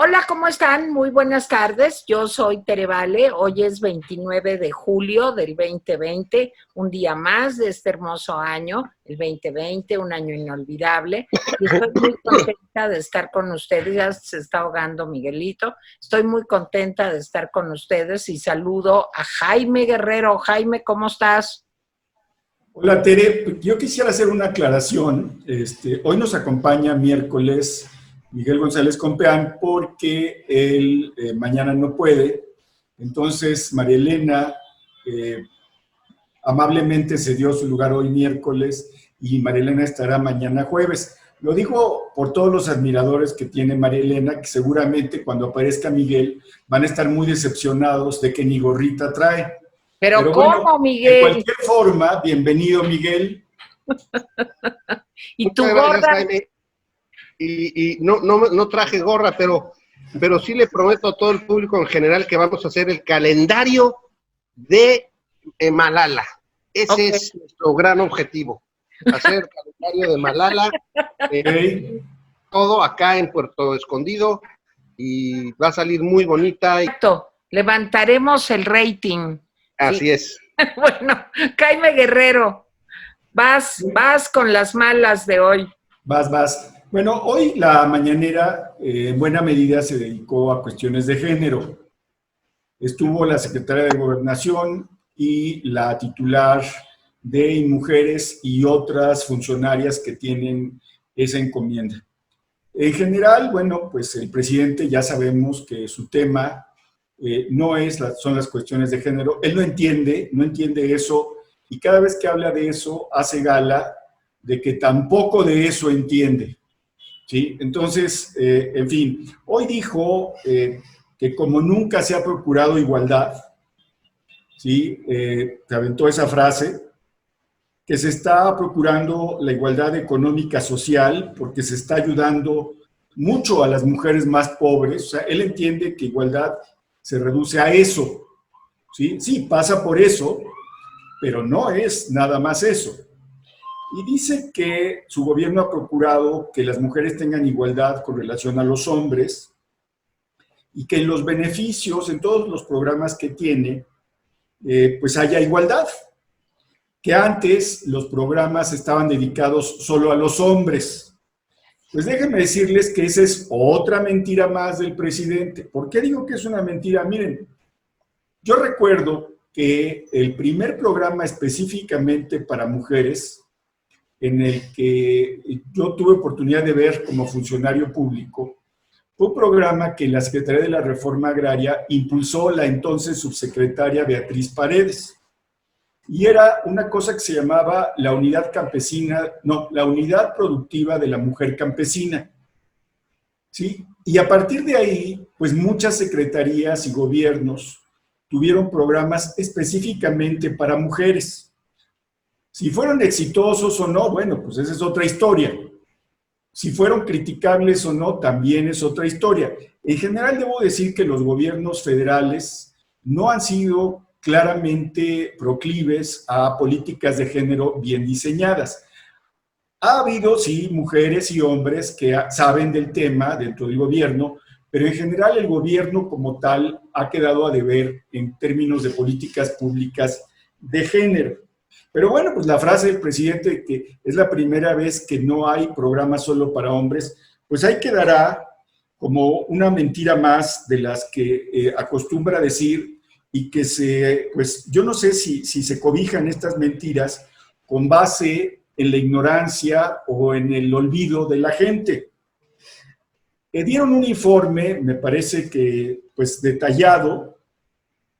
Hola, ¿cómo están? Muy buenas tardes. Yo soy Tere Vale. Hoy es 29 de julio del 2020, un día más de este hermoso año, el 2020, un año inolvidable. Y estoy muy contenta de estar con ustedes. Ya se está ahogando Miguelito. Estoy muy contenta de estar con ustedes y saludo a Jaime Guerrero. Jaime, ¿cómo estás? Hola Tere, yo quisiera hacer una aclaración. Hoy nos acompaña miércoles Miguel González Compeán porque él mañana no puede. Entonces María Elena amablemente cedió su lugar hoy miércoles y María Elena estará mañana jueves. Lo digo por todos los admiradores que tiene María Elena, que seguramente cuando aparezca Miguel van a estar muy decepcionados de que ni gorrita trae. Pero Pero bueno, ¿cómo, de Miguel? cualquier forma, bienvenido Miguel. ¿Y tu Muchas gracias, gorra? Jaime. Y no traje gorra, pero sí le prometo a todo el público en general que vamos a hacer el calendario de Malala. Ese es nuestro gran objetivo, hacer el calendario de Malala, todo acá en Puerto Escondido, y va a salir muy bonita. Exacto, levantaremos el rating. Sí. Así es. Bueno, Jaime Guerrero, vas con las malas de hoy. Vas. Bueno, hoy la mañanera en buena medida se dedicó a cuestiones de género. Estuvo la secretaria de Gobernación y la titular de Mujeres y otras funcionarias que tienen esa encomienda. En general, bueno, pues el presidente ya sabemos que su tema son las cuestiones de género. Él no entiende eso, y cada vez que habla de eso hace gala de que tampoco de eso entiende, ¿sí? Entonces, en fin, hoy dijo que como nunca se ha procurado igualdad, ¿sí? Se aventó esa frase, que se está procurando la igualdad económica social porque se está ayudando mucho a las mujeres más pobres. O sea, él entiende que igualdad se reduce a eso, ¿sí? Sí, pasa por eso, pero no es nada más eso. Y dice que su gobierno ha procurado que las mujeres tengan igualdad con relación a los hombres y que en los beneficios, en todos los programas que tiene, pues haya igualdad. Que antes los programas estaban dedicados solo a los hombres. Pues déjenme decirles que esa es otra mentira más del presidente. ¿Por qué digo que es una mentira? Miren, yo recuerdo que el primer programa específicamente para mujeres, en el que yo tuve oportunidad de ver como funcionario público, fue un programa que la Secretaría de la Reforma Agraria impulsó la entonces subsecretaria Beatriz Paredes. Y era una cosa que se llamaba la unidad campesina, no, la unidad productiva de la mujer campesina, ¿sí? Y a partir de ahí, pues muchas secretarías y gobiernos tuvieron programas específicamente para mujeres. Si fueron exitosos o no, bueno, pues esa es otra historia. Si fueron criticables o no, también es otra historia. En general, debo decir que los gobiernos federales no han sido claramente proclives a políticas de género bien diseñadas. Ha habido, sí, mujeres y hombres que saben del tema dentro del gobierno, pero en general el gobierno como tal ha quedado a deber en términos de políticas públicas de género. Pero bueno, pues la frase del presidente que es la primera vez que no hay programa solo para hombres, pues ahí quedará como una mentira más de las que acostumbra decir, y que pues yo no sé si se cobijan estas mentiras con base en la ignorancia o en el olvido de la gente. Dieron un informe, me parece que pues detallado,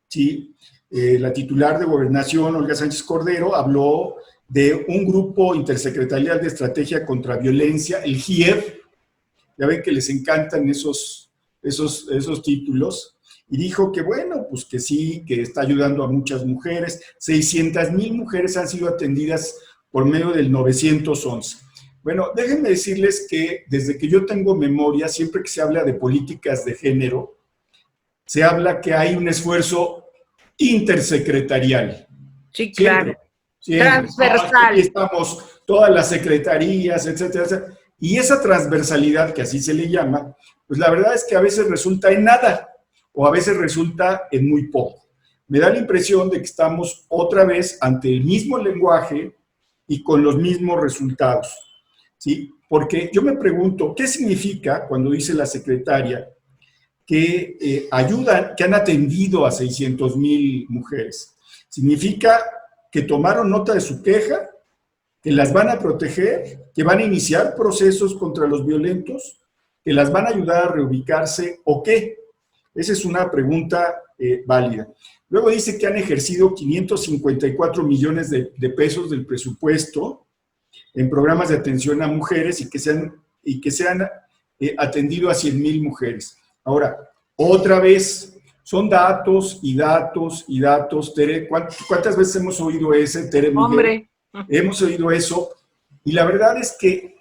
¿sí? La titular de Gobernación, Olga Sánchez Cordero, habló de un grupo intersecretarial de estrategia contra violencia, el GIEV, ya ven que les encantan esos títulos, y dijo que bueno, pues que sí, que está ayudando a muchas mujeres. 600,000 mujeres han sido atendidas por medio del 911. Bueno, déjenme decirles que desde que yo tengo memoria, siempre que se habla de políticas de género, se habla que hay un esfuerzo intersecretarial. Sí, claro. Siempre. Transversal. Aquí estamos todas las secretarías, etcétera, etcétera. Y esa transversalidad, que así se le llama, pues la verdad es que a veces resulta en nada o a veces resulta en muy poco. Me da la impresión de que estamos otra vez ante el mismo lenguaje y con los mismos resultados, ¿sí? Porque yo me pregunto, ¿qué significa cuando dice la secretaria que ayudan, que han atendido a 600,000 mujeres? ¿Significa que tomaron nota de su queja, que las van a proteger, que van a iniciar procesos contra los violentos, que las van a ayudar a reubicarse o qué? Esa es una pregunta válida. Luego dice que han ejercido 554 millones de pesos del presupuesto en programas de atención a mujeres y que se han atendido a 100,000 mujeres. Ahora, otra vez, son datos y datos y datos. Tere, ¿cuántas veces hemos oído ese, Tere Miguel? Hombre. Hemos oído eso, y la verdad es que,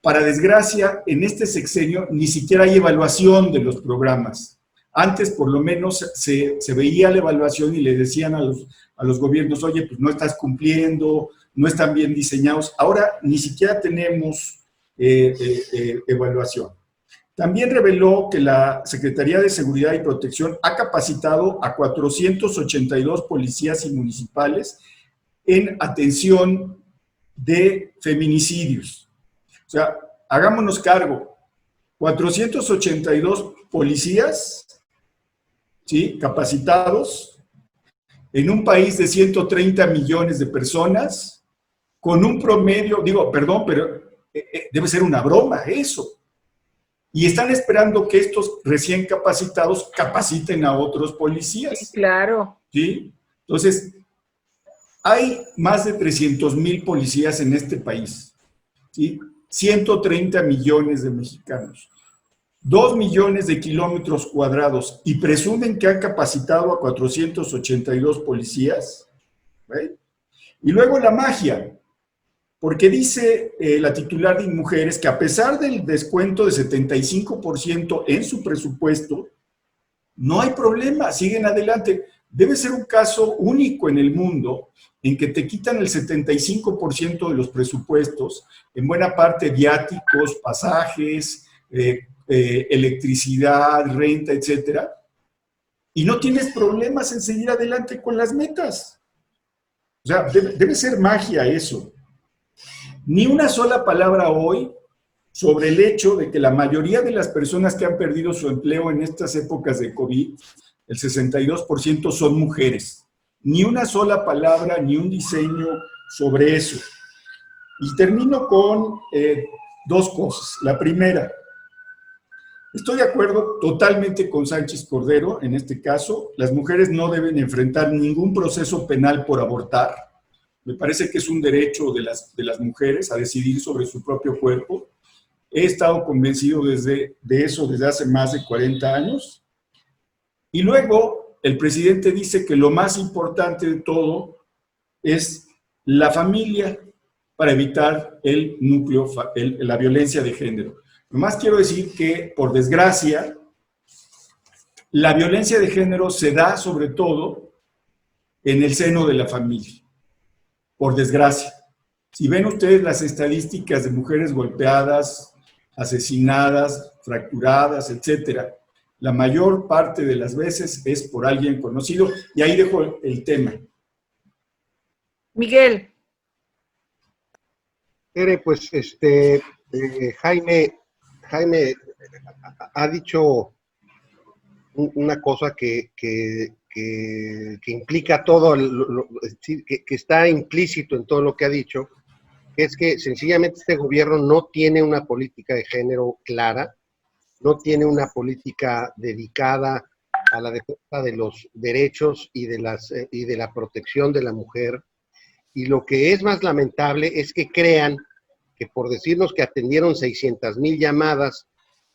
para desgracia, en este sexenio ni siquiera hay evaluación de los programas. Antes, por lo menos, se veía la evaluación y le decían a los gobiernos, oye, pues no estás cumpliendo, no están bien diseñados. Ahora ni siquiera tenemos evaluación. También reveló que la Secretaría de Seguridad y Protección ha capacitado a 482 policías y municipales en atención de feminicidios. O sea, hagámonos cargo, 482 policías, ¿sí?, capacitados en un país de 130 millones de personas, con un promedio, digo, perdón, pero debe ser una broma eso. Y están esperando que estos recién capacitados capaciten a otros policías. Sí, claro. ¿Sí? Entonces, hay más de 300,000 policías en este país, ¿sí? 130 millones de mexicanos, 2 millones de kilómetros cuadrados, y presumen que han capacitado a 482 policías. ¿Right? Y luego la magia, porque dice la titular de Mujeres que a pesar del descuento de 75% en su presupuesto, no hay problema, siguen adelante. Debe ser un caso único en el mundo en que te quitan el 75% de los presupuestos, en buena parte viáticos, pasajes, electricidad, renta, etcétera, y no tienes problemas en seguir adelante con las metas. O sea, debe ser magia eso. Ni una sola palabra hoy sobre el hecho de que la mayoría de las personas que han perdido su empleo en estas épocas de COVID, el 62% son mujeres. Ni una sola palabra, ni un diseño sobre eso. Y termino con dos cosas. La primera, estoy de acuerdo totalmente con Sánchez Cordero en este caso. Las mujeres no deben enfrentar ningún proceso penal por abortar. Me parece que es un derecho de las mujeres a decidir sobre su propio cuerpo. He estado convencido de eso desde hace más de 40 años. Y luego, el presidente dice que lo más importante de todo es la familia para evitar el núcleo, la violencia de género. Nomás quiero decir que, por desgracia, la violencia de género se da sobre todo en el seno de la familia. Por desgracia. Si ven ustedes las estadísticas de mujeres golpeadas, asesinadas, fracturadas, etcétera, la mayor parte de las veces es por alguien conocido. Y ahí dejo el tema. Miguel. Pues Jaime ha dicho una cosa que implica todo, que está implícito en todo lo que ha dicho, que es que sencillamente este gobierno no tiene una política de género clara, no tiene una política dedicada a la defensa de los derechos y de la protección de la mujer. Y lo que es más lamentable es que crean que por decirnos que atendieron 600,000 llamadas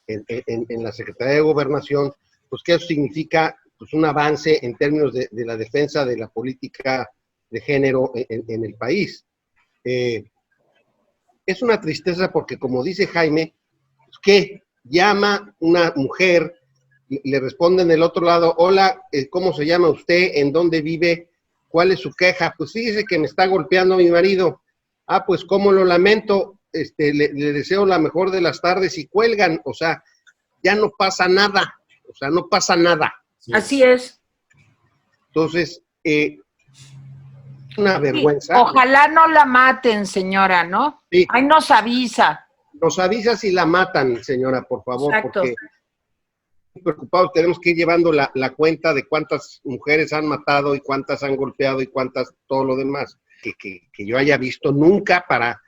en la Secretaría de Gobernación, pues que eso significa pues un avance en términos de la defensa de la política de género en el país. Es una tristeza porque, como dice Jaime, que llama una mujer, le responden del otro lado, hola, ¿cómo se llama usted? ¿En dónde vive? ¿Cuál es su queja? Pues fíjese que me está golpeando mi marido. Ah, pues cómo lo lamento, le deseo la mejor de las tardes y cuelgan, o sea, ya no pasa nada, o sea, no pasa nada. Sí. Así es. Entonces, una vergüenza. Sí, ojalá no la maten, señora, ¿no? Sí. Ahí nos avisa. Nos avisa si la matan, señora, por favor, Exacto. porque preocupados tenemos que ir llevando la cuenta de cuántas mujeres han matado y cuántas han golpeado y cuántas todo lo demás que yo haya visto nunca para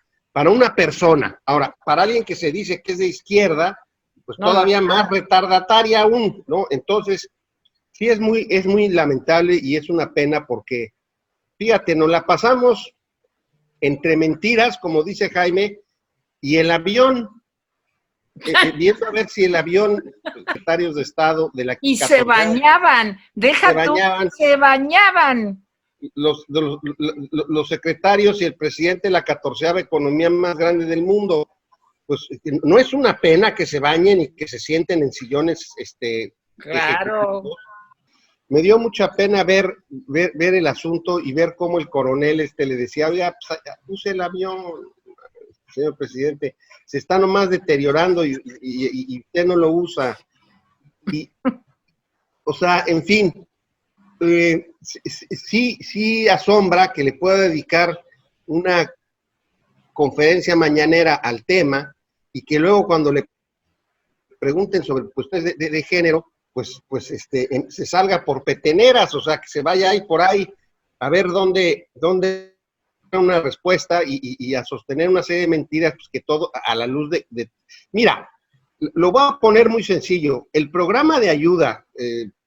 una persona. Ahora, para alguien que se dice que es de izquierda, pues no, todavía más retardataria aún, ¿no? Entonces, sí es muy lamentable y es una pena porque, fíjate, nos la pasamos entre mentiras, como dice Jaime, y el avión, viendo a ver si el avión, los secretarios de Estado de la... Y se bañaban, se bañaban. Los secretarios y el presidente de la 14ª economía más grande del mundo, pues no es una pena que se bañen y que se sienten en sillones, claro. Me dio mucha pena ver el asunto y ver cómo el coronel le decía, oiga, pues, use el avión, señor presidente, se está nomás deteriorando y usted no lo usa. Y, o sea, en fin, sí asombra que le pueda dedicar una conferencia mañanera al tema y que luego cuando le pregunten sobre cuestiones de género, pues se salga por peteneras, o sea, que se vaya ahí por ahí a ver dónde una respuesta y a sostener una serie de mentiras, pues que todo a la luz de... Mira, lo voy a poner muy sencillo, el programa de ayuda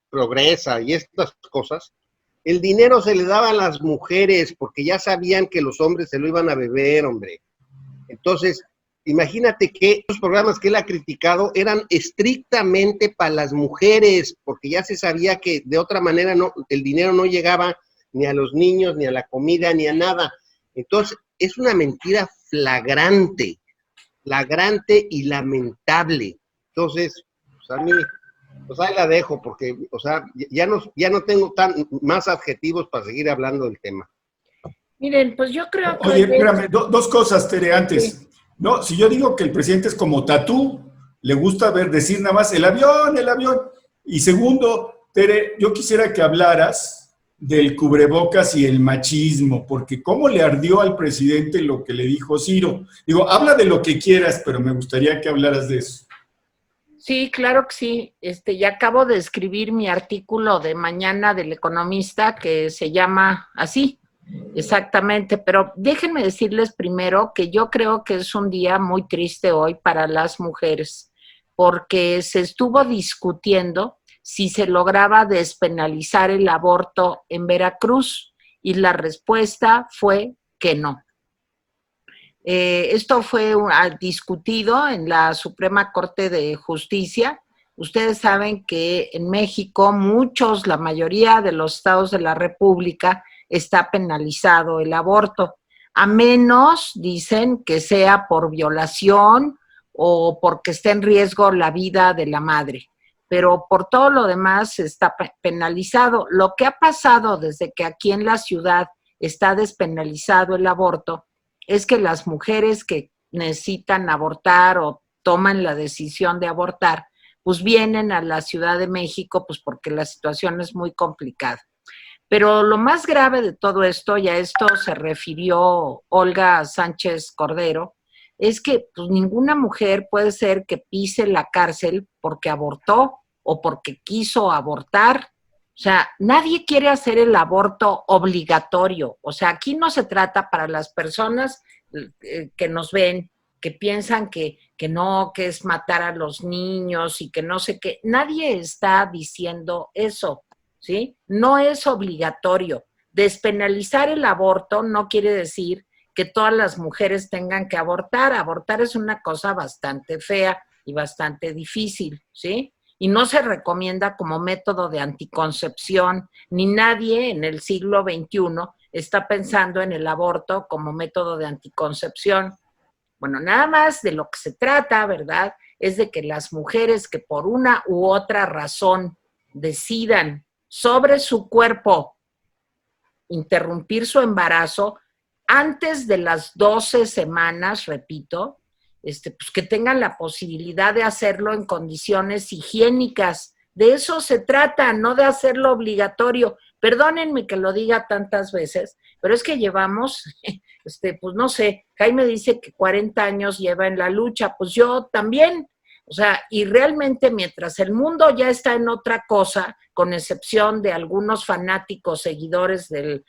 Progresa y estas cosas, el dinero se le daba a las mujeres porque ya sabían que los hombres se lo iban a beber, hombre. Entonces, imagínate que los programas que él ha criticado eran estrictamente para las mujeres, porque ya se sabía que de otra manera el dinero no llegaba ni a los niños, ni a la comida, ni a nada. Entonces, es una mentira flagrante y lamentable. Entonces, pues a mí, pues ahí la dejo, porque, o sea, ya no tengo más adjetivos para seguir hablando del tema. Miren, pues yo creo que... Oye, espérame, dos cosas, Tere, antes. Sí. No, si yo digo que el presidente es como Tatú, le gusta decir nada más el avión. Y segundo, Tere, yo quisiera que hablaras del cubrebocas y el machismo, porque cómo le ardió al presidente lo que le dijo Ciro. Digo, habla de lo que quieras, pero me gustaría que hablaras de eso. Sí, claro que sí. Ya acabo de escribir mi artículo de mañana del Economista que se llama así, exactamente. Pero déjenme decirles primero que yo creo que es un día muy triste hoy para las mujeres, porque se estuvo discutiendo si se lograba despenalizar el aborto en Veracruz y la respuesta fue que no. Esto fue discutido en la Suprema Corte de Justicia. Ustedes saben que en México la mayoría de los estados de la República está penalizado el aborto, a menos, dicen, que sea por violación o porque esté en riesgo la vida de la madre. Pero por todo lo demás está penalizado. Lo que ha pasado desde que aquí en la ciudad está despenalizado el aborto es que las mujeres que necesitan abortar o toman la decisión de abortar, pues vienen a la Ciudad de México, pues porque la situación es muy complicada. Pero lo más grave de todo esto, y a esto se refirió Olga Sánchez Cordero, es que pues, ninguna mujer puede ser que pise la cárcel porque abortó o porque quiso abortar. O sea, nadie quiere hacer el aborto obligatorio. O sea, aquí no se trata para las personas que nos ven, que piensan que no, que es matar a los niños y que no sé qué. Nadie está diciendo eso, ¿sí? No es obligatorio. Despenalizar el aborto no quiere decir que todas las mujeres tengan que abortar. Abortar es una cosa bastante fea y bastante difícil, ¿sí? Y no se recomienda como método de anticoncepción, ni nadie en el siglo XXI está pensando en el aborto como método de anticoncepción. Bueno, nada más de lo que se trata, ¿verdad?, es de que las mujeres que por una u otra razón decidan sobre su cuerpo interrumpir su embarazo, antes de las 12 semanas, repito, pues que tengan la posibilidad de hacerlo en condiciones higiénicas. De eso se trata, no de hacerlo obligatorio. Perdónenme que lo diga tantas veces, pero es que llevamos, pues no sé, Jaime dice que 40 años lleva en la lucha, pues yo también. O sea, y realmente mientras el mundo ya está en otra cosa, con excepción de algunos fanáticos seguidores del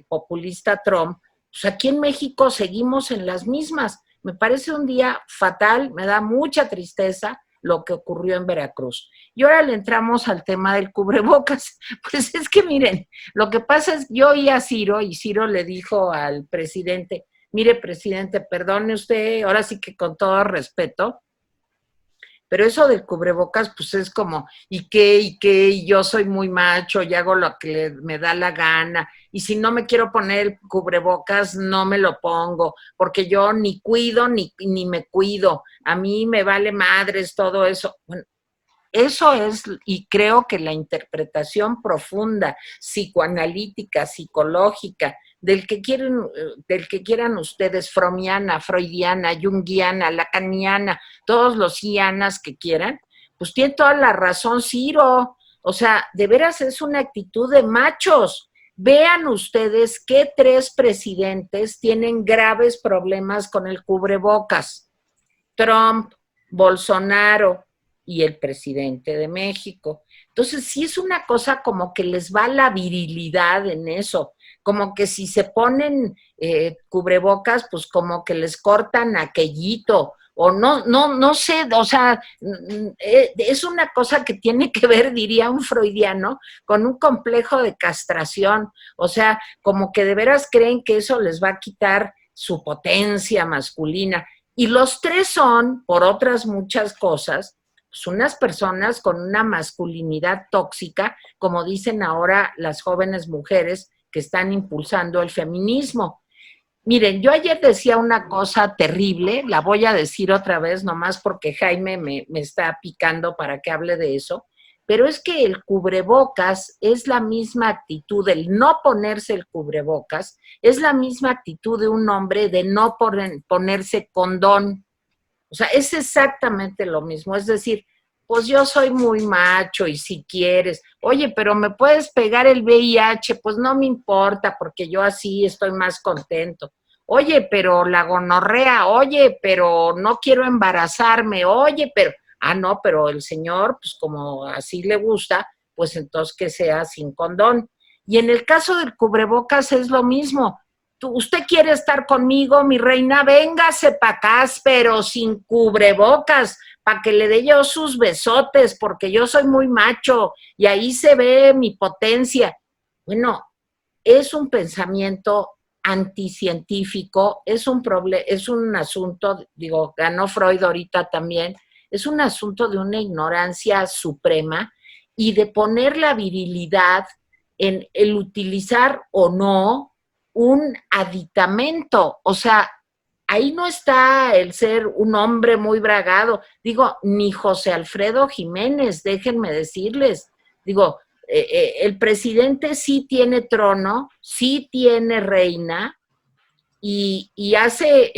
populista Trump, pues aquí en México seguimos en las mismas. Me parece un día fatal, me da mucha tristeza lo que ocurrió en Veracruz. Y ahora le entramos al tema del cubrebocas. Pues es que miren, lo que pasa es, yo oí a Ciro y Ciro le dijo al presidente, mire presidente, perdone usted, ahora sí que con todo respeto, pero eso del cubrebocas, pues es como, ¿y qué? Y yo soy muy macho y hago lo que me da la gana. Y si no me quiero poner el cubrebocas, no me lo pongo, porque yo ni cuido ni me cuido. A mí me vale madres todo eso. Bueno, eso es, y creo que la interpretación profunda, psicoanalítica, psicológica, del que quieran ustedes, fromiana, freudiana, junguiana, lacaniana, todos los ianas que quieran, pues tiene toda la razón Ciro. O sea, de veras es una actitud de machos. Vean ustedes que 3 presidentes tienen graves problemas con el cubrebocas. Trump, Bolsonaro y el presidente de México. Entonces, sí es una cosa como que les va la virilidad en eso, como que si se ponen cubrebocas, pues como que les cortan aquellito, o no sé, o sea, es una cosa que tiene que ver, diría un freudiano, con un complejo de castración, o sea, como que de veras creen que eso les va a quitar su potencia masculina. Y los 3 son, por otras muchas cosas, pues unas personas con una masculinidad tóxica, como dicen ahora las jóvenes mujeres que están impulsando el feminismo. Miren, yo ayer decía una cosa terrible, la voy a decir otra vez, nomás porque Jaime me está picando para que hable de eso, pero es que el cubrebocas es la misma actitud, el no ponerse el cubrebocas, es la misma actitud de un hombre de no ponerse condón. O sea, es exactamente lo mismo. Es decir, pues yo soy muy macho y si quieres, oye, pero me puedes pegar el VIH, pues no me importa porque yo así estoy más contento. Oye, pero la gonorrea, oye, pero no quiero embarazarme, oye, pero, no, pero el señor, pues como así le gusta, pues entonces que sea sin condón. Y en el caso del cubrebocas es lo mismo. Usted quiere estar conmigo, mi reina, véngase para acá, pero sin cubrebocas, para que le dé yo sus besotes, porque yo soy muy macho y ahí se ve mi potencia. Bueno, es un pensamiento anticientífico, es un asunto, digo, ganó Freud ahorita también, es un asunto de una ignorancia suprema y de poner la virilidad en el utilizar o no un aditamento. O sea, ahí no está el ser un hombre muy bragado. Digo, ni José Alfredo Jiménez, déjenme decirles. Digo, el presidente sí tiene trono, sí tiene reina y hace,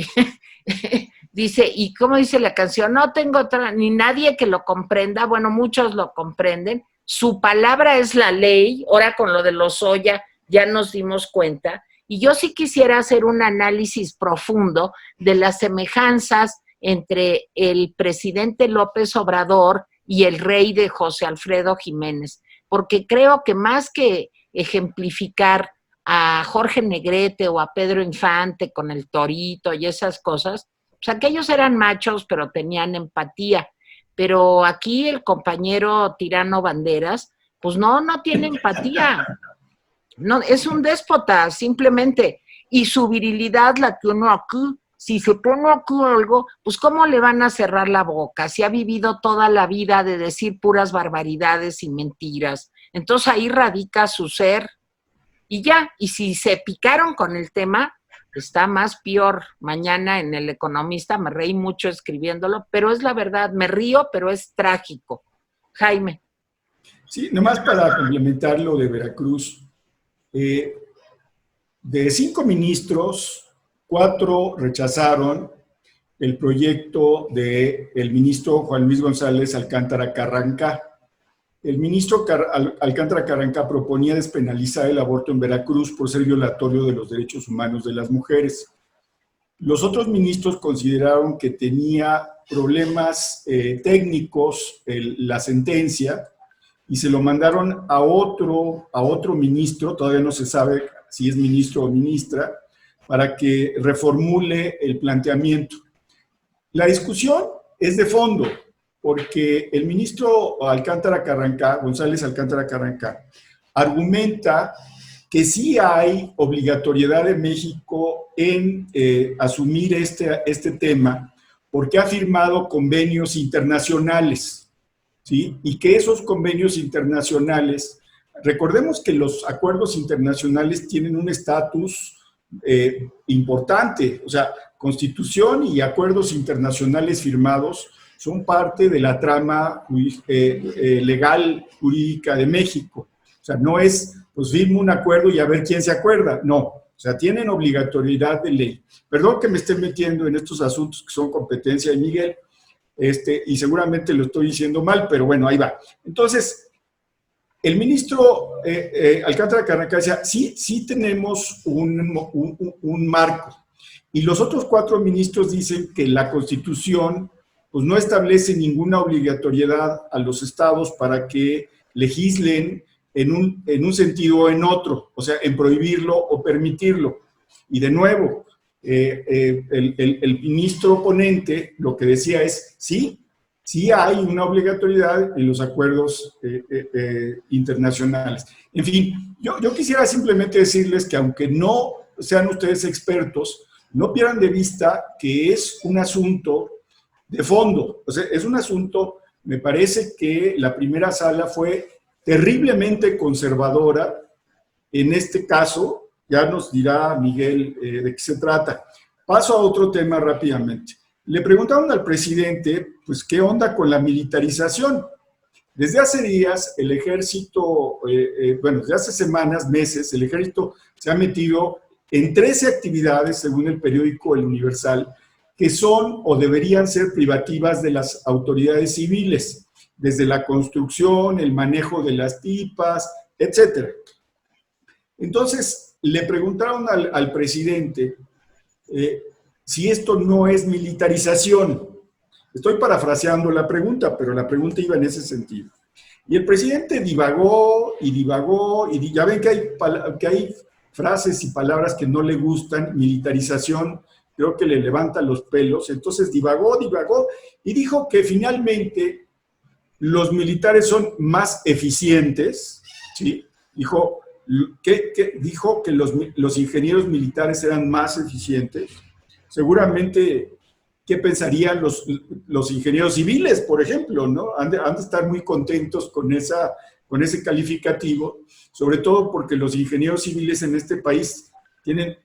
dice, ¿y cómo dice la canción? No tengo ni nadie que lo comprenda. Bueno, muchos lo comprenden. Su palabra es la ley. Ahora con lo de Lozoya ya nos dimos cuenta. Y yo sí quisiera hacer un análisis profundo de las semejanzas entre el presidente López Obrador y el rey de José Alfredo Jiménez, porque creo que más que ejemplificar a Jorge Negrete o a Pedro Infante con el torito y esas cosas, pues aquellos eran machos, pero tenían empatía. Pero aquí el compañero Tirano Banderas, pues no tiene empatía. No, es un déspota, simplemente. Y su virilidad la tiene aquí. Si se pone aquí algo, pues ¿cómo le van a cerrar la boca? Si ha vivido toda la vida de decir puras barbaridades y mentiras. Entonces ahí radica su ser. Y ya, y si se picaron con el tema, está más peor. Mañana en El Economista me reí mucho escribiéndolo, pero es la verdad, me río, pero es trágico. Jaime. Sí, nomás para complementar lo de Veracruz. De 5 ministros, 4 rechazaron el proyecto del ministro Juan Luis González Alcántara Carrancá. El ministro Alcántara Carrancá proponía despenalizar el aborto en Veracruz por ser violatorio de los derechos humanos de las mujeres. Los otros ministros consideraron que tenía problemas técnicos la sentencia y se lo mandaron a otro ministro, todavía no se sabe si es ministro o ministra, para que reformule el planteamiento. La discusión es de fondo, porque el ministro González Alcántara Carrancá, argumenta que sí hay obligatoriedad de México en asumir este tema, porque ha firmado convenios internacionales, ¿sí? Y que esos convenios internacionales, recordemos que los acuerdos internacionales tienen un estatus importante, o sea, Constitución y acuerdos internacionales firmados son parte de la trama legal jurídica de México. O sea, no es, pues firmo un acuerdo y a ver quién se acuerda. No, o sea, tienen obligatoriedad de ley. Perdón que me esté metiendo en estos asuntos que son competencia de Miguel, y seguramente lo estoy diciendo mal, pero bueno, ahí va. Entonces, el ministro Alcántara Carrancá decía, sí tenemos un marco. Y los otros 4 ministros dicen que la Constitución pues, no establece ninguna obligatoriedad a los estados para que legislen en un sentido o en otro, o sea, en prohibirlo o permitirlo. Y de nuevo, el ministro ponente lo que decía es, sí hay una obligatoriedad en los acuerdos internacionales. En fin, yo quisiera simplemente decirles que aunque no sean ustedes expertos, no pierdan de vista que es un asunto de fondo. O sea, es un asunto, me parece que la primera sala fue terriblemente conservadora en este caso. Ya nos dirá Miguel de qué se trata. Paso a otro tema rápidamente. Le preguntaron al presidente, pues, ¿qué onda con la militarización? Desde hace días el ejército, desde hace semanas, meses, el ejército se ha metido en 13 actividades, según el periódico El Universal, que son o deberían ser privativas de las autoridades civiles, desde la construcción, el manejo de las pipas, etc. Entonces, le preguntaron al presidente si esto no es militarización. Estoy parafraseando la pregunta, pero la pregunta iba en ese sentido. Y el presidente divagó, y ya ven que hay frases y palabras que no le gustan. Militarización, creo que le levanta los pelos. Entonces divagó, y dijo que finalmente los militares son más eficientes, ¿sí? Dijo que los ingenieros militares eran más eficientes. Seguramente, ¿qué pensarían los ingenieros civiles, por ejemplo, ¿no? Han de estar muy contentos con ese calificativo, sobre todo porque los ingenieros civiles en este país tienen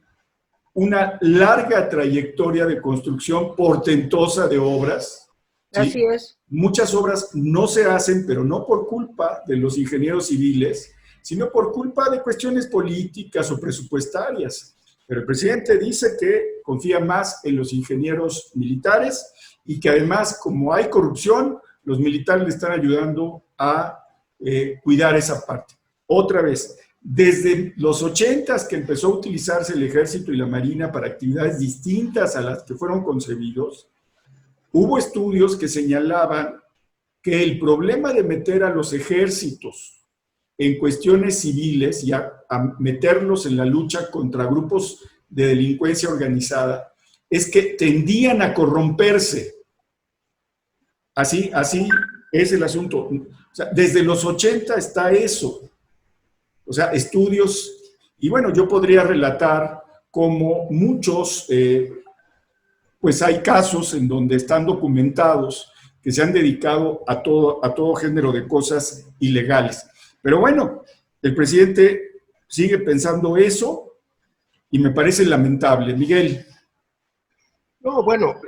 una larga trayectoria de construcción portentosa de obras. ¿sí? Así es. Muchas obras no se hacen, pero no por culpa de los ingenieros civiles, sino por culpa de cuestiones políticas o presupuestarias. Pero el presidente dice que confía más en los ingenieros militares y que además, como hay corrupción, los militares le están ayudando a cuidar esa parte. Otra vez, desde los 80s que empezó a utilizarse el ejército y la marina para actividades distintas a las que fueron concebidos, hubo estudios que señalaban que el problema de meter a los ejércitos en cuestiones civiles y a meterlos en la lucha contra grupos de delincuencia organizada es que tendían a corromperse. Así es el asunto. O sea, desde los 80 está eso. O sea, estudios. Y bueno, yo podría relatar cómo muchos, pues hay casos en donde están documentados que se han dedicado a todo género de cosas ilegales. Pero bueno, el presidente sigue pensando eso y me parece lamentable. Miguel. No, bueno,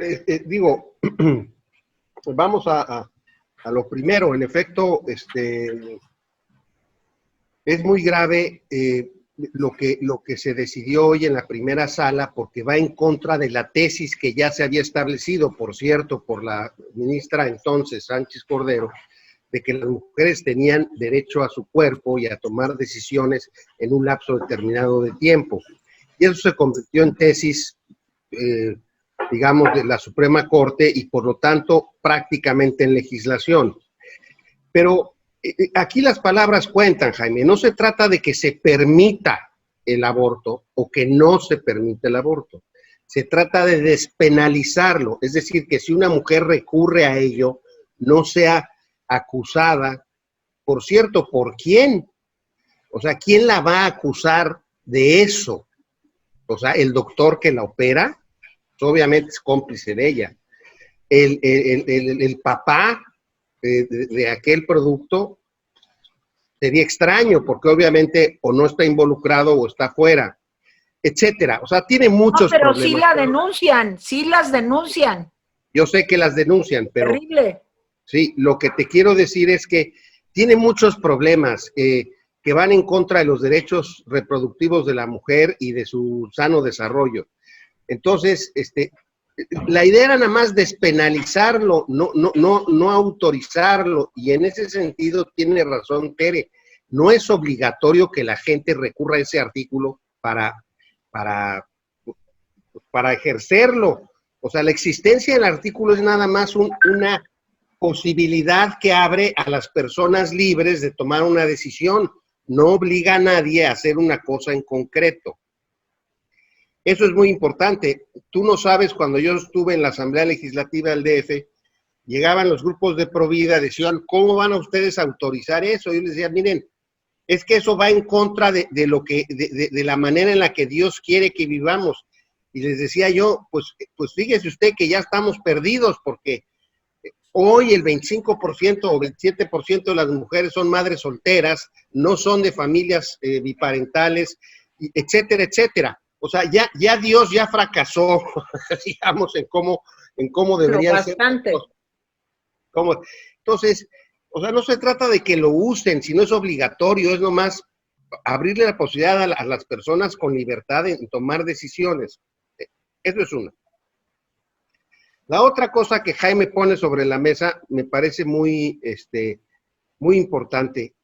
vamos a lo primero. En efecto, es muy grave lo que se decidió hoy en la primera sala, porque va en contra de la tesis que ya se había establecido, por cierto, por la ministra entonces, Sánchez Cordero, de que las mujeres tenían derecho a su cuerpo y a tomar decisiones en un lapso determinado de tiempo. Y eso se convirtió en tesis, digamos, de la Suprema Corte y por lo tanto prácticamente en legislación. Pero aquí las palabras cuentan, Jaime. No se trata de que se permita el aborto o que no se permite el aborto. Se trata de despenalizarlo, es decir, que si una mujer recurre a ello, no sea acusada, por cierto, ¿por quién? O sea, ¿quién la va a acusar de eso? O sea, el doctor que la opera, pues obviamente es cómplice de ella. El papá de aquel producto sería extraño, porque obviamente o no está involucrado o está fuera, etcétera. O sea, tiene muchos pero problemas. sí la denuncian, sí las denuncian. Yo sé que las denuncian, pero... Terrible. Sí, lo que te quiero decir es que tiene muchos problemas que van en contra de los derechos reproductivos de la mujer y de su sano desarrollo. Entonces, la idea era nada más despenalizarlo, no autorizarlo, y en ese sentido tiene razón Tere, no es obligatorio que la gente recurra a ese artículo para ejercerlo. O sea, la existencia del artículo es nada más una posibilidad que abre a las personas libres de tomar una decisión, no obliga a nadie a hacer una cosa en concreto. Eso es muy importante. Tú no sabes, cuando yo estuve en la Asamblea Legislativa del DF, llegaban los grupos de Provida, decían, ¿cómo van a ustedes a autorizar eso? Y yo les decía, miren, es que eso va en contra de la manera en la que Dios quiere que vivamos. Y les decía yo, pues fíjese usted que ya estamos perdidos, porque hoy el 25% o 27% de las mujeres son madres solteras, no son de familias biparentales, etcétera, etcétera. O sea, ya Dios ya fracasó, digamos, en cómo deberían ser. Entonces, o sea, no se trata de que lo usen, sino es obligatorio, es nomás abrirle la posibilidad a las personas con libertad de tomar decisiones. Eso es una. La otra cosa que Jaime pone sobre la mesa me parece muy importante.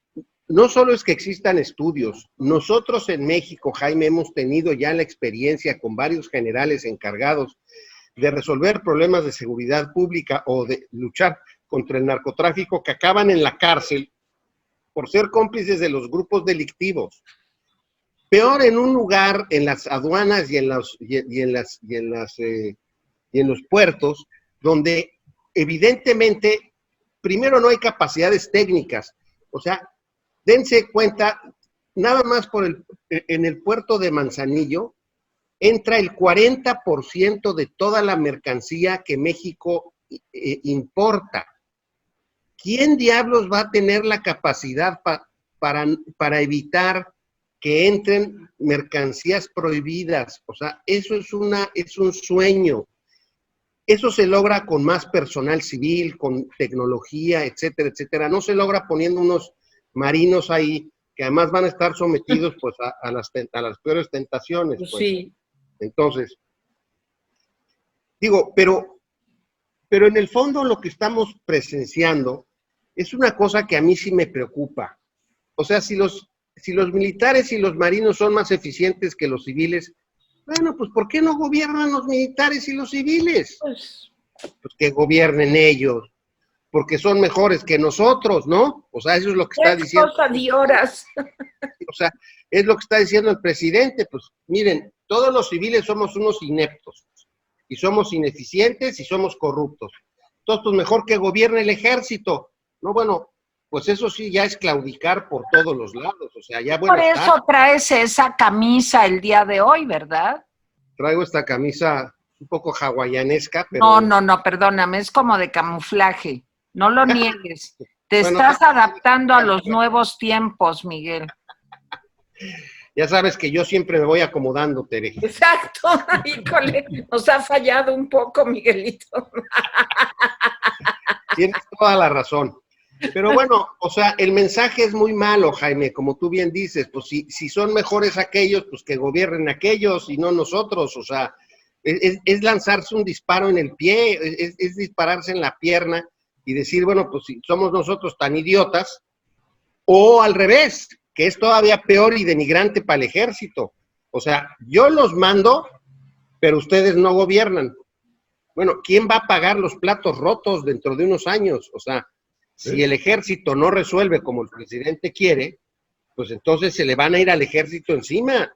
No solo es que existan estudios, nosotros en México, Jaime, hemos tenido ya la experiencia con varios generales encargados de resolver problemas de seguridad pública o de luchar contra el narcotráfico que acaban en la cárcel por ser cómplices de los grupos delictivos. Peor en un lugar, en las aduanas y en los puertos, donde evidentemente, primero no hay capacidades técnicas. O sea, dense cuenta, nada más en el puerto de Manzanillo, entra el 40% de toda la mercancía que México importa. ¿Quién diablos va a tener la capacidad para evitar que entren mercancías prohibidas? O sea, eso es un sueño. Eso se logra con más personal civil, con tecnología, etcétera, etcétera. No se logra poniendo unos marinos ahí que además van a estar sometidos pues a las peores tentaciones. Pues. Sí. Entonces, digo, pero en el fondo lo que estamos presenciando es una cosa que a mí sí me preocupa. O sea, si los militares y los marinos son más eficientes que los civiles, bueno, pues ¿por qué no gobiernan los militares y los civiles? Pues que gobiernen ellos, porque son mejores que nosotros, ¿no? O sea, eso es lo que está diciendo. O sea, es lo que está diciendo el presidente. Pues miren, todos los civiles somos unos ineptos, y somos ineficientes y somos corruptos. Entonces, pues mejor que gobierne el ejército. No, bueno, pues eso sí ya es claudicar por todos los lados. O sea, ya bueno. Por eso traes esa camisa el día de hoy, ¿verdad? Traigo esta camisa un poco hawaianesca, pero... No, perdóname, es como de camuflaje. No lo niegues. Te estás adaptando a los nuevos tiempos, Miguel. Ya sabes que yo siempre me voy acomodando, Tere. Exacto. Híjole, nos ha fallado un poco, Miguelito. Tienes toda la razón. Pero bueno, o sea, el mensaje es muy malo, Jaime, como tú bien dices, pues si son mejores aquellos, pues que gobiernen aquellos y no nosotros, o sea, es lanzarse un disparo en el pie, es dispararse en la pierna y decir, bueno, pues si somos nosotros tan idiotas, o al revés, que es todavía peor y denigrante para el ejército. O sea, yo los mando, pero ustedes no gobiernan. Bueno, ¿quién va a pagar los platos rotos dentro de unos años? O sea, si el ejército no resuelve como el presidente quiere, pues entonces se le van a ir al ejército encima.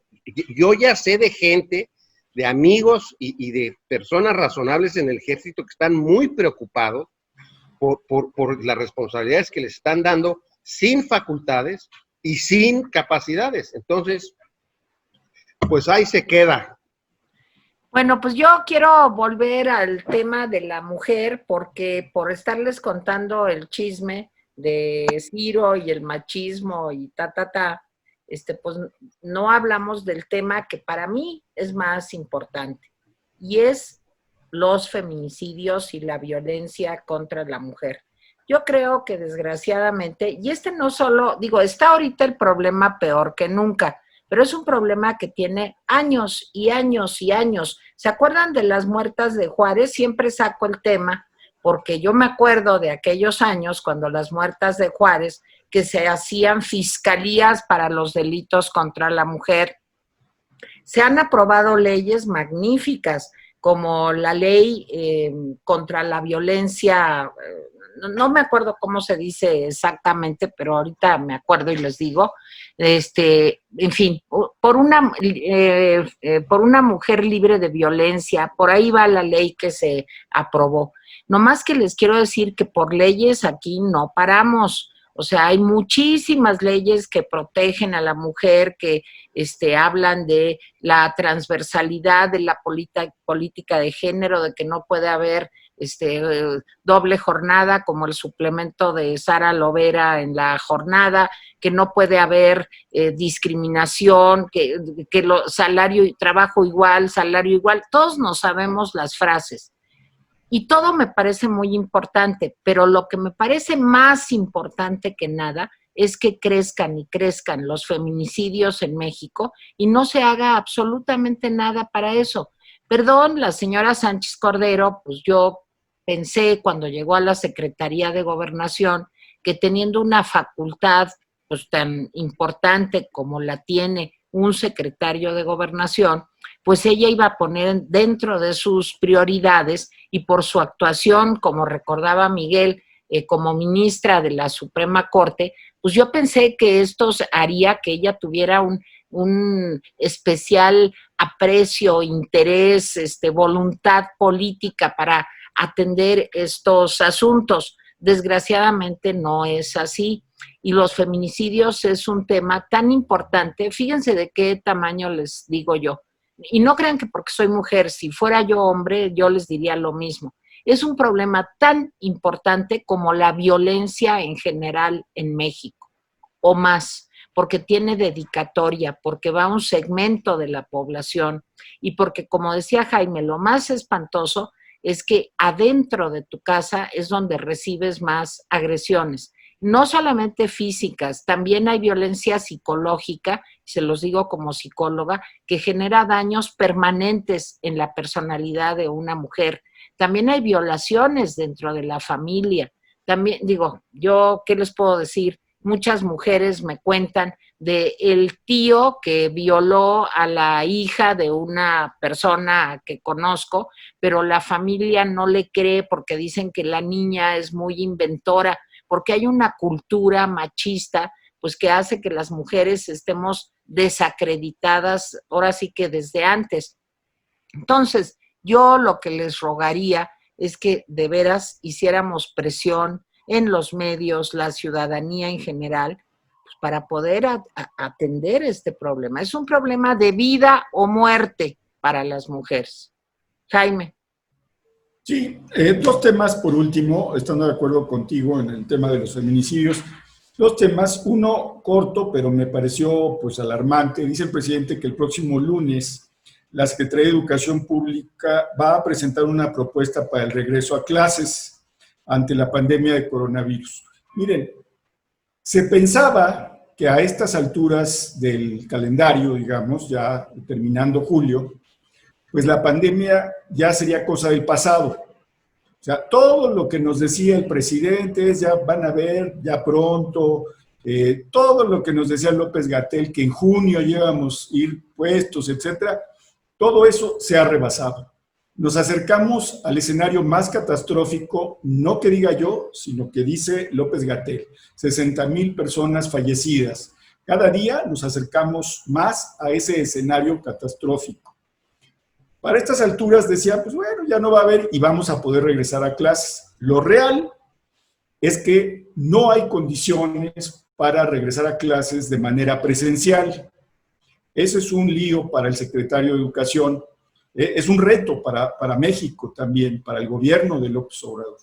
Yo ya sé de gente, de amigos y de personas razonables en el ejército que están muy preocupados por las responsabilidades que les están dando sin facultades y sin capacidades. Entonces, pues ahí se queda. Bueno, pues yo quiero volver al tema de la mujer porque por estarles contando el chisme de Ciro y el machismo y pues no hablamos del tema que para mí es más importante y es los feminicidios y la violencia contra la mujer. Yo creo que desgraciadamente, y no solo, digo, está ahorita el problema peor que nunca, pero es un problema que tiene años y años y años. ¿Se acuerdan de las muertas de Juárez? Siempre saco el tema, porque yo me acuerdo de aquellos años cuando las muertas de Juárez, que se hacían fiscalías para los delitos contra la mujer. Se han aprobado leyes magníficas, como la ley contra la violencia, no me acuerdo cómo se dice exactamente, pero ahorita me acuerdo y les digo, en fin, por una mujer libre de violencia, por ahí va la ley que se aprobó. No más que les quiero decir que por leyes aquí no paramos. O sea, hay muchísimas leyes que protegen a la mujer, que hablan de la transversalidad de la política de género, de que no puede haber doble jornada como el suplemento de Sara Lovera en la jornada, que no puede haber discriminación, que salario y trabajo igual, salario igual. Todos nos sabemos las frases. Y todo me parece muy importante, pero lo que me parece más importante que nada es que crezcan y crezcan los feminicidios en México y no se haga absolutamente nada para eso. Perdón, la señora Sánchez Cordero, pues yo pensé cuando llegó a la Secretaría de Gobernación que teniendo una facultad pues tan importante como la tiene un secretario de Gobernación, pues ella iba a poner dentro de sus prioridades y por su actuación, como recordaba Miguel, como ministra de la Suprema Corte, pues yo pensé que esto haría que ella tuviera un especial aprecio, interés, voluntad política para atender estos asuntos. Desgraciadamente no es así. Y los feminicidios es un tema tan importante. Fíjense de qué tamaño les digo yo. Y no crean que porque soy mujer, si fuera yo hombre, yo les diría lo mismo. Es un problema tan importante como la violencia en general en México, o más, porque tiene dedicatoria, porque va a un segmento de la población y porque, como decía Jaime, lo más espantoso es que adentro de tu casa es donde recibes más agresiones. No solamente físicas, también hay violencia psicológica, se los digo como psicóloga, que genera daños permanentes en la personalidad de una mujer. También hay violaciones dentro de la familia. También, digo, yo, ¿qué les puedo decir? Muchas mujeres me cuentan de el tío que violó a la hija de una persona que conozco, pero la familia no le cree porque dicen que la niña es muy inventora, porque hay una cultura machista, pues que hace que las mujeres estemos desacreditadas, ahora sí que desde antes. Entonces, yo lo que les rogaría es que de veras hiciéramos presión en los medios, la ciudadanía en general, pues para poder atender este problema. Es un problema de vida o muerte para las mujeres. Jaime. Sí, dos temas por último, estando de acuerdo contigo en el tema de los feminicidios. Dos temas, uno corto, pero me pareció pues alarmante. Dice el presidente que el próximo lunes la Secretaría de Educación Pública va a presentar una propuesta para el regreso a clases ante la pandemia de coronavirus. Miren, se pensaba que a estas alturas del calendario, digamos, ya terminando julio, pues la pandemia ya sería cosa del pasado. O sea, todo lo que nos decía el presidente es ya van a ver, ya pronto, todo lo que nos decía López-Gatell, que en junio íbamos a ir puestos, etcétera, todo eso se ha rebasado. Nos acercamos al escenario más catastrófico, no que diga yo, sino que dice López-Gatell, 60,000 personas fallecidas. Cada día nos acercamos más a ese escenario catastrófico. Para estas alturas decía, pues bueno, ya no va a haber y vamos a poder regresar a clases. Lo real es que no hay condiciones para regresar a clases de manera presencial. Ese es un lío para el secretario de Educación. Es un reto para México también, para el gobierno de López Obrador.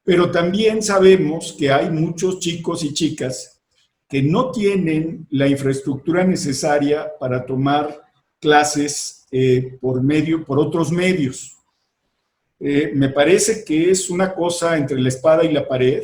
Pero también sabemos que hay muchos chicos y chicas que no tienen la infraestructura necesaria para tomar clases por otros medios. Me parece que es una cosa entre la espada y la pared.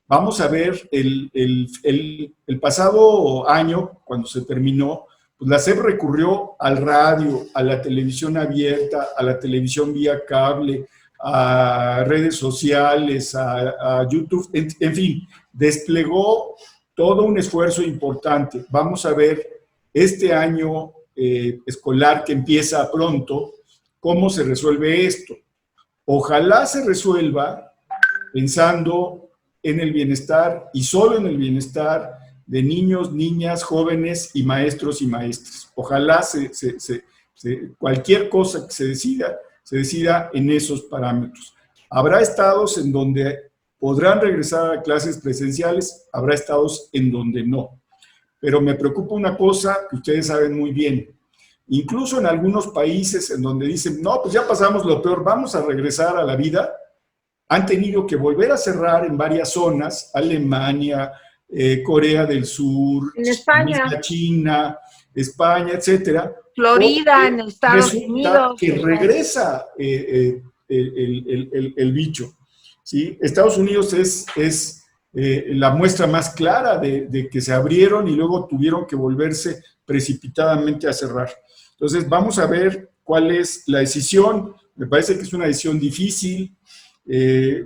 Vamos a ver, el pasado año, cuando se terminó, pues la SEP recurrió al radio, a la televisión abierta, a la televisión vía cable, a redes sociales, a YouTube, en fin, desplegó todo un esfuerzo importante. Vamos a ver este año escolar que empieza pronto, cómo se resuelve esto. Ojalá se resuelva pensando en el bienestar y solo en el bienestar de niños, niñas, jóvenes y maestros y maestras. Ojalá cualquier cosa que se decida en esos parámetros. Habrá estados en donde podrán regresar a clases presenciales, habrá estados en donde no. Pero me preocupa una cosa que ustedes saben muy bien. Incluso en algunos países en donde dicen, no, pues ya pasamos lo peor, vamos a regresar a la vida, han tenido que volver a cerrar en varias zonas, Alemania, Corea del Sur, en España, China, España, etcétera. Florida, en Estados Unidos. Que regresa el bicho. ¿Sí? Estados Unidos es la muestra más clara de que se abrieron y luego tuvieron que volverse precipitadamente a cerrar. Entonces, vamos a ver cuál es la decisión. Me parece que es una decisión difícil.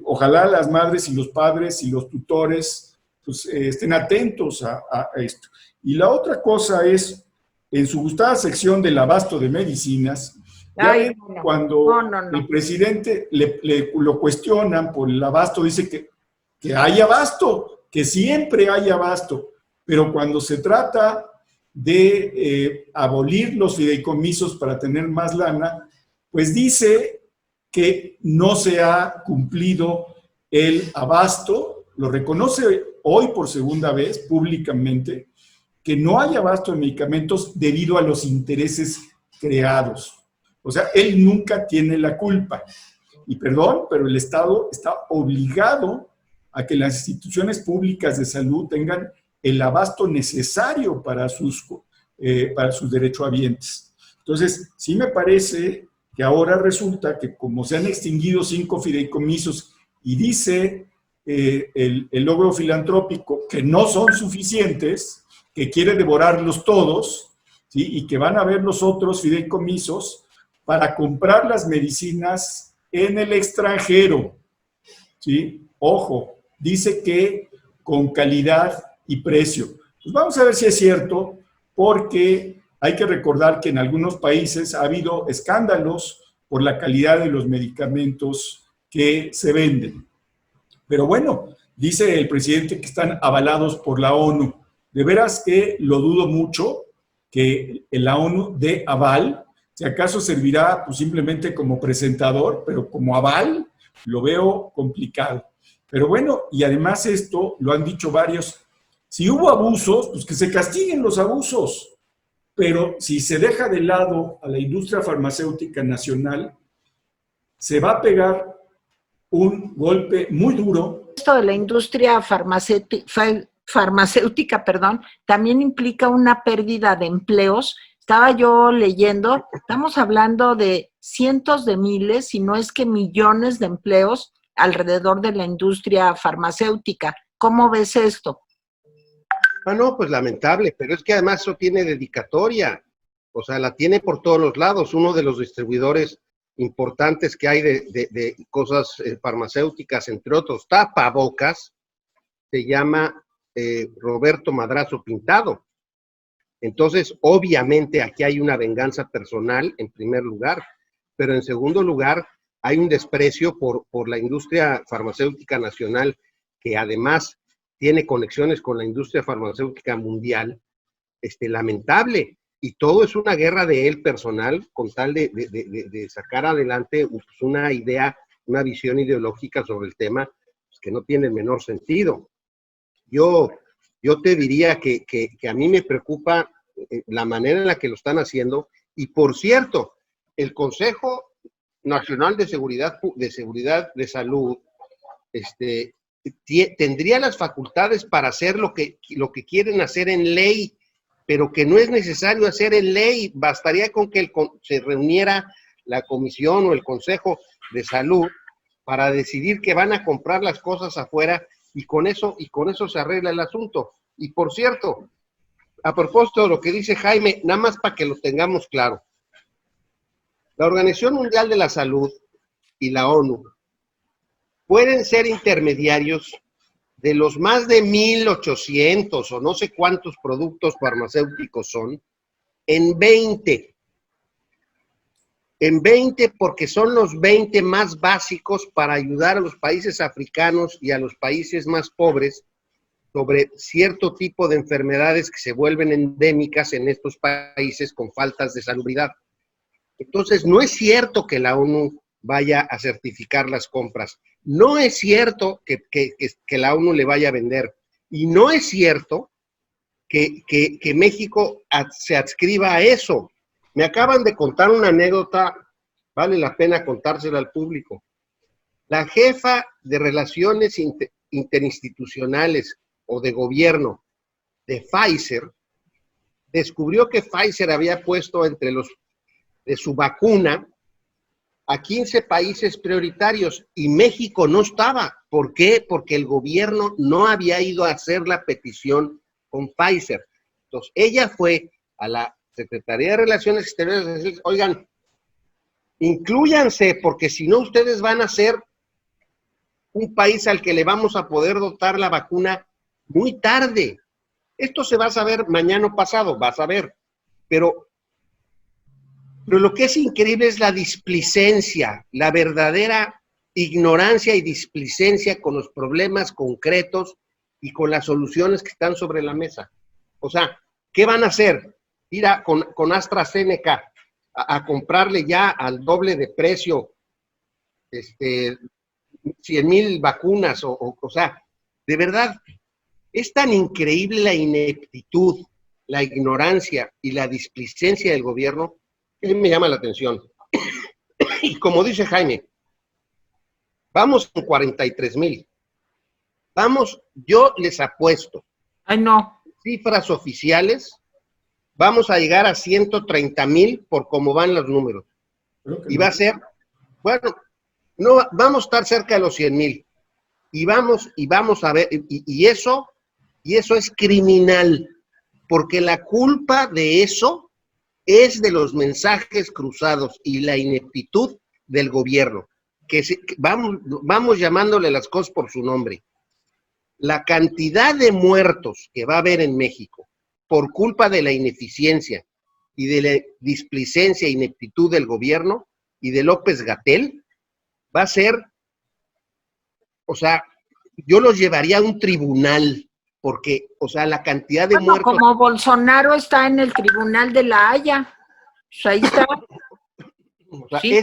Ojalá las madres y los padres y los tutores pues, estén atentos a esto. Y la otra cosa es, en su gustada sección del abasto de medicinas, cuando el presidente lo cuestionan por el abasto, dice que hay abasto, que siempre hay abasto, pero cuando se trata de abolir los fideicomisos para tener más lana, pues dice que no se ha cumplido el abasto, lo reconoce hoy por segunda vez públicamente, que no hay abasto de medicamentos debido a los intereses creados. O sea, él nunca tiene la culpa. Y perdón, pero el Estado está obligado a que las instituciones públicas de salud tengan el abasto necesario para sus derechohabientes. Entonces, sí me parece que ahora resulta que como se han extinguido 5 fideicomisos y dice el logro filantrópico que no son suficientes, que quiere devorarlos todos, ¿sí? Y que van a ver los otros fideicomisos para comprar las medicinas en el extranjero, ¿sí? Ojo, dice que con calidad y precio. Pues vamos a ver si es cierto, porque hay que recordar que en algunos países ha habido escándalos por la calidad de los medicamentos que se venden. Pero bueno, dice el presidente que están avalados por la ONU. De veras que lo dudo mucho que la ONU dé aval. Si acaso servirá pues, simplemente como presentador, pero como aval lo veo complicado. Pero bueno, y además esto lo han dicho varios. Si hubo abusos, pues que se castiguen los abusos. Pero si se deja de lado a la industria farmacéutica nacional, se va a pegar un golpe muy duro. Esto de la industria farmacéutica, también implica una pérdida de empleos. Estaba yo leyendo, estamos hablando de cientos de miles, si no es que millones de empleos alrededor de la industria farmacéutica. ¿Cómo ves esto? Ah, no, pues lamentable, pero es que además eso tiene dedicatoria, o sea, la tiene por todos los lados. Uno de los distribuidores importantes que hay de cosas farmacéuticas, entre otros tapabocas, se llama Roberto Madrazo Pintado. Entonces, obviamente aquí hay una venganza personal en primer lugar, pero en segundo lugar hay un desprecio por la industria farmacéutica nacional, que además tiene conexiones con la industria farmacéutica mundial, lamentable. Y todo es una guerra de él personal con tal de sacar adelante pues, una idea, una visión ideológica sobre el tema pues, que no tiene el menor sentido. Yo te diría que a mí me preocupa la manera en la que lo están haciendo. Y por cierto, el Consejo Nacional de Seguridad de Salud tendría las facultades para hacer lo que quieren hacer en ley, pero que no es necesario hacer en ley. Bastaría con que se reuniera la comisión o el Consejo de Salud para decidir que van a comprar las cosas afuera y con eso se arregla el asunto. Y por cierto, a propósito de lo que dice Jaime, nada más para que lo tengamos claro, la Organización Mundial de la Salud y la ONU pueden ser intermediarios de los más de 1,800 o no sé cuántos productos farmacéuticos son, en 20. En 20 porque son los 20 más básicos para ayudar a los países africanos y a los países más pobres sobre cierto tipo de enfermedades que se vuelven endémicas en estos países con faltas de salubridad. Entonces, no es cierto que la ONU vaya a certificar las compras. No es cierto que la ONU le vaya a vender. Y no es cierto que México se adscriba a eso. Me acaban de contar una anécdota, vale la pena contársela al público. La jefa de Relaciones Interinstitucionales o de Gobierno de Pfizer descubrió que Pfizer había puesto entre los de su vacuna a 15 países prioritarios y México no estaba. ¿Por qué? Porque el gobierno no había ido a hacer la petición con Pfizer. Entonces, ella fue a la Secretaría de Relaciones Exteriores a decir, oigan, inclúyanse, porque si no ustedes van a ser un país al que le vamos a poder dotar la vacuna muy tarde. Esto se va a saber mañana o pasado, vas a ver, pero lo que es increíble es la displicencia, la verdadera ignorancia y displicencia con los problemas concretos y con las soluciones que están sobre la mesa. O sea, ¿qué van a hacer? Ir con AstraZeneca a comprarle ya al doble de precio 100,000 vacunas, o sea, de verdad, es tan increíble la ineptitud, la ignorancia y la displicencia del gobierno que me llama la atención. Y como dice Jaime, vamos en 43,000. Vamos, yo les apuesto. Ay, no. Cifras oficiales, vamos a llegar a 130,000 por cómo van los números. Y va a ser, bueno, no, vamos a estar cerca de los 100,000. Y vamos a ver, y eso es criminal, porque la culpa de eso es de los mensajes cruzados y la ineptitud del gobierno, que vamos llamándole las cosas por su nombre. La cantidad de muertos que va a haber en México por culpa de la ineficiencia y de la displicencia e ineptitud del gobierno y de López-Gatell va a ser, o sea, yo los llevaría a un tribunal, porque, o sea, la cantidad de muertos... Como Bolsonaro está en el tribunal de La Haya, pues ahí está. O sea, Sí.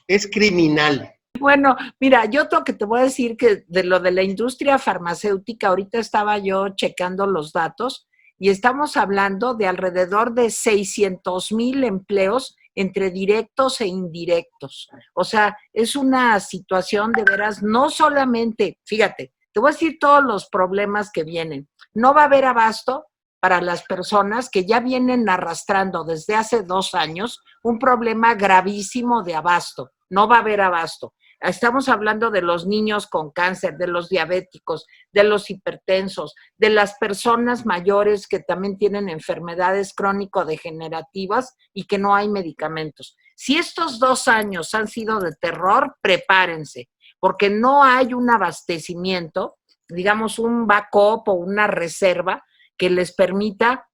es criminal. Bueno, mira, yo lo que te voy a decir que de lo de la industria farmacéutica, ahorita estaba yo checando los datos y estamos hablando de alrededor de 600,000 empleos entre directos e indirectos. O sea, es una situación de veras, no solamente, fíjate, te voy a decir todos los problemas que vienen. No va a haber abasto para las personas que ya vienen arrastrando desde hace 2 años un problema gravísimo de abasto. No va a haber abasto. Estamos hablando de los niños con cáncer, de los diabéticos, de los hipertensos, de las personas mayores que también tienen enfermedades crónico-degenerativas y que no hay medicamentos. Si estos 2 años han sido de terror, prepárense, porque no hay un abastecimiento, digamos un backup o una reserva que les permita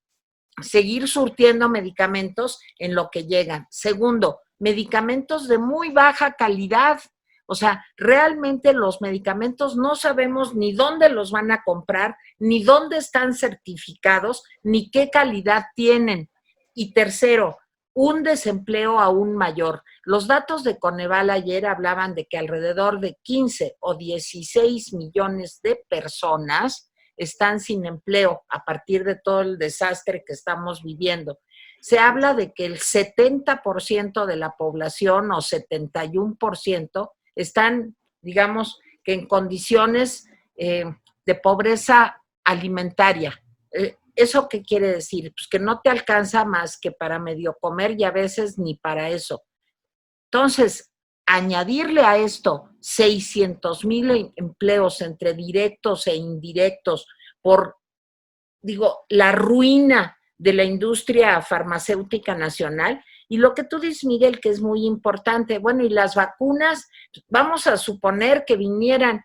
seguir surtiendo medicamentos en lo que llegan. Segundo, medicamentos de muy baja calidad. O sea, realmente los medicamentos no sabemos ni dónde los van a comprar, ni dónde están certificados, ni qué calidad tienen. Y tercero, un desempleo aún mayor. Los datos de Coneval ayer hablaban de que alrededor de 15 o 16 millones de personas están sin empleo a partir de todo el desastre que estamos viviendo. Se habla de que el 70% de la población o 71% están, digamos, que en condiciones de pobreza alimentaria. ¿Eso qué quiere decir? Pues que no te alcanza más que para medio comer y a veces ni para eso. Entonces, añadirle a esto 600,000 empleos entre directos e indirectos por, la ruina de la industria farmacéutica nacional. Y lo que tú dices, Miguel, que es muy importante, bueno, y las vacunas, vamos a suponer que vinieran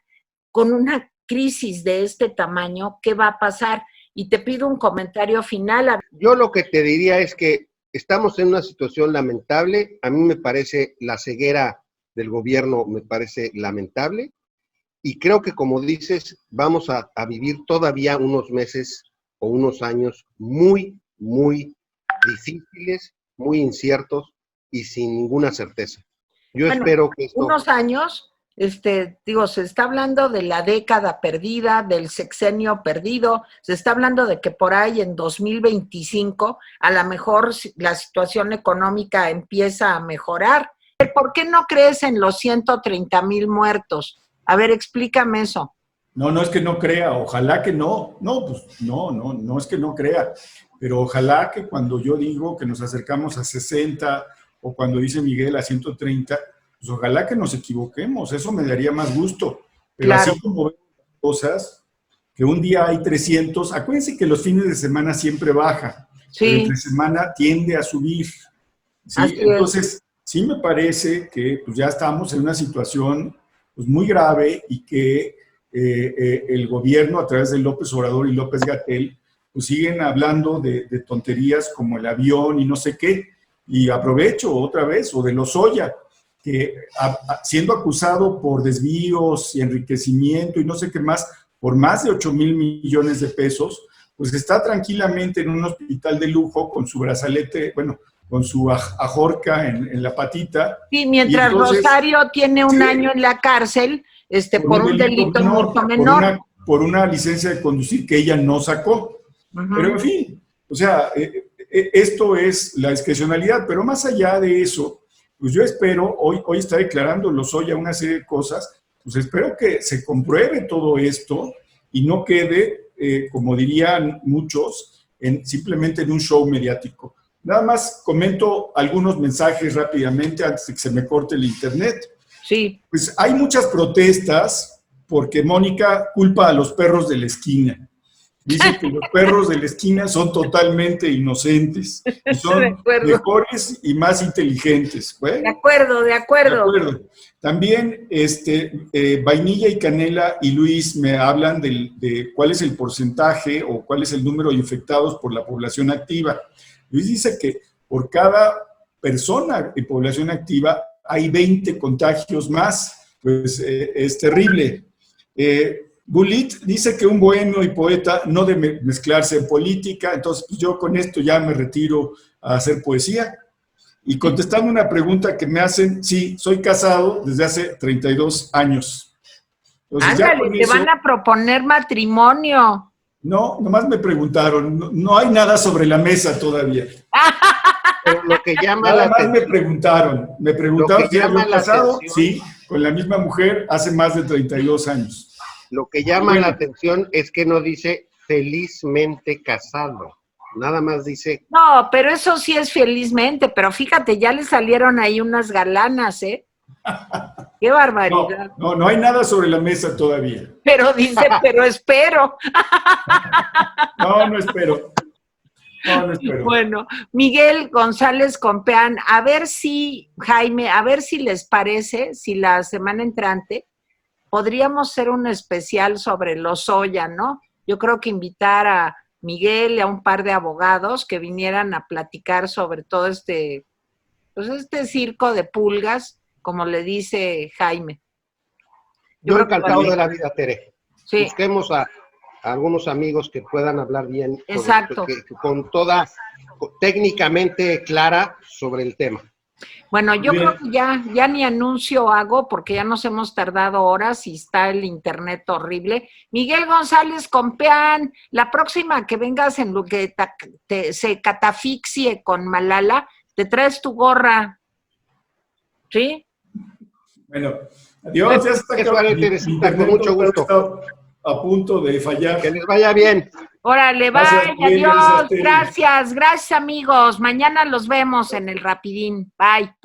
con una crisis de este tamaño, ¿qué va a pasar? Y te pido un comentario final. Yo lo que te diría es que estamos en una situación lamentable. A mí me parece la ceguera del gobierno, me parece lamentable. Y creo que, como dices, vamos a vivir todavía unos meses o unos años muy, muy difíciles, muy inciertos y sin ninguna certeza. Yo espero que esto... Unos años, se está hablando de la década perdida, del sexenio perdido, se está hablando de que por ahí en 2025 a lo mejor la situación económica empieza a mejorar. ¿Por qué no crees en los 130,000 muertos? A ver, explícame eso. No es que no crea, ojalá que no. No es que no crea, pero ojalá que cuando yo digo que nos acercamos a 60 o cuando dice Miguel a 130, pues ojalá que nos equivoquemos, eso me daría más gusto. Pero claro, así como vemos las cosas, que un día hay 300, acuérdense que los fines de semana siempre baja, sí, pero entre semana tiende a subir. ¿Sí? Entonces, sí me parece que pues, ya estamos en una situación pues, muy grave y que el gobierno a través de López Obrador y López-Gatell pues siguen hablando de tonterías como el avión y no sé qué, y aprovecho otra vez, o de Lozoya, que siendo acusado por desvíos y enriquecimiento y no sé qué más, por más de 8,000 millones de pesos, pues está tranquilamente en un hospital de lujo con su brazalete, bueno, con su ajorca en la patita. Sí, mientras entonces, Rosario tiene un año en la cárcel, por un delito mucho menor. Por una licencia de conducir que ella no sacó. Pero en fin, o sea, esto es la discrecionalidad, pero más allá de eso, pues yo espero, hoy está declarando Lozoya una serie de cosas, pues espero que se compruebe todo esto y no quede, como dirían muchos, simplemente en un show mediático. Nada más comento algunos mensajes rápidamente antes de que se me corte el internet. Sí. Pues hay muchas protestas porque Mónica culpa a los perros de la esquina. Dice que los perros de la esquina son totalmente inocentes y son mejores y más inteligentes. Bueno, de acuerdo. También Vainilla y Canela y Luis me hablan de cuál es el porcentaje o cuál es el número de infectados por la población activa. Luis dice que por cada persona en población activa hay 20 contagios más. Pues es terrible. Bulit dice que un bohemio y poeta no debe mezclarse en política, entonces pues yo con esto ya me retiro a hacer poesía. Y contestando una pregunta que me hacen, sí, soy casado desde hace 32 años. Entonces, ándale, te van a proponer matrimonio. No, nomás me preguntaron, no hay nada sobre la mesa todavía. Pero lo que llama nada más me preguntaron si era casado, sí, con la misma mujer hace más de 32 años. Lo que llama la atención es que no dice felizmente casado, nada más dice... No, pero eso sí es felizmente, pero fíjate, ya le salieron ahí unas galanas, ¿eh? Qué barbaridad. No hay nada sobre la mesa todavía. Pero dice, pero espero. No espero. No espero. Bueno, Miguel González Compeán, a ver si, Jaime, a ver si les parece, si la semana entrante podríamos hacer un especial sobre Lozoya, ¿no? Yo creo que invitar a Miguel y a un par de abogados que vinieran a platicar sobre todo este circo de pulgas, como le dice Jaime. Yo encantado de la vida, Tere. Sí. Busquemos a algunos amigos que puedan hablar bien, exacto, con toda, técnicamente clara sobre el tema. Bueno, yo creo que ya ni anuncio hago porque ya nos hemos tardado horas y está el internet horrible. Miguel González Compeán, la próxima que vengas en lo que se catafixie con Malala, te traes tu gorra. ¿Sí? Bueno, adiós. Ya está con mucho gusto. A punto de fallar. Que les vaya bien. Órale, bye, adiós. Gracias amigos. Mañana los vemos en el Rapidín. Bye.